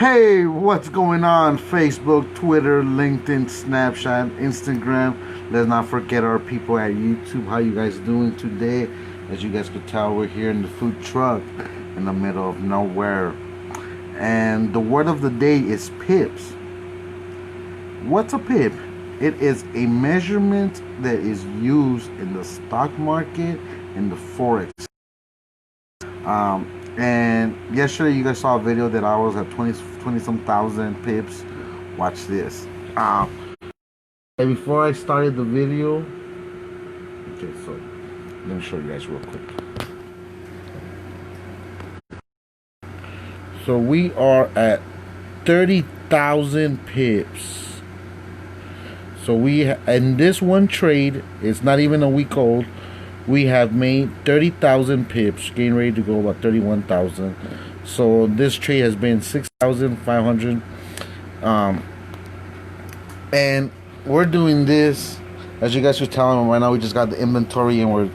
Hey, what's going on? Facebook, Twitter, LinkedIn, Snapchat, Instagram. Let's not forget our people at YouTube. How you guys doing today? As you guys could tell, we're here in the food truck in the middle of nowhere. And the word of the day is pips. What's a pip? It is a measurement that is used in the stock market and the Forex. And yesterday you guys saw a video that I was at 20 some thousand pips. Watch this. And before I started the video, okay, so let me show you guys real quick. So we are at 30,000 pips. So in this one trade, it's not even a week old. We have made 30,000 pips, getting ready to go about 31,000. So this trade has been 6,500. And we're doing this, as you guys are telling me right now, we just got the inventory and we're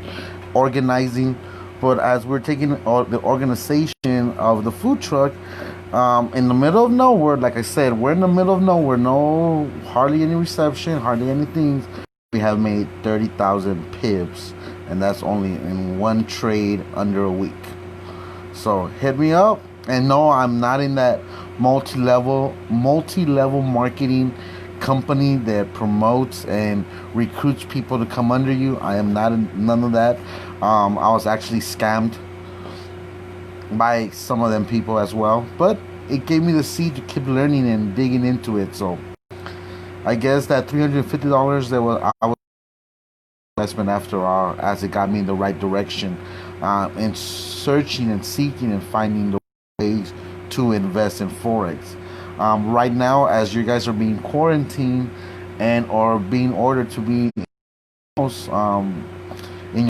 organizing. But as we're taking the organization of the food truck, in the middle of nowhere, like I said, we're in the middle of nowhere, hardly any reception, hardly anything. We have made 30,000 pips, and that's only in one trade under a week. So hit me up. And no, I'm not in that multi-level marketing company that promotes and recruits people to come under you. I am not in none of that. I was actually scammed by some of them people as well, but it gave me the seed to keep learning and digging into it. So I guess that $350 that I was investment after all, as it got me in the right direction, in searching and seeking and finding the ways to invest in Forex. Right now, as you guys are being quarantined and are being ordered to be in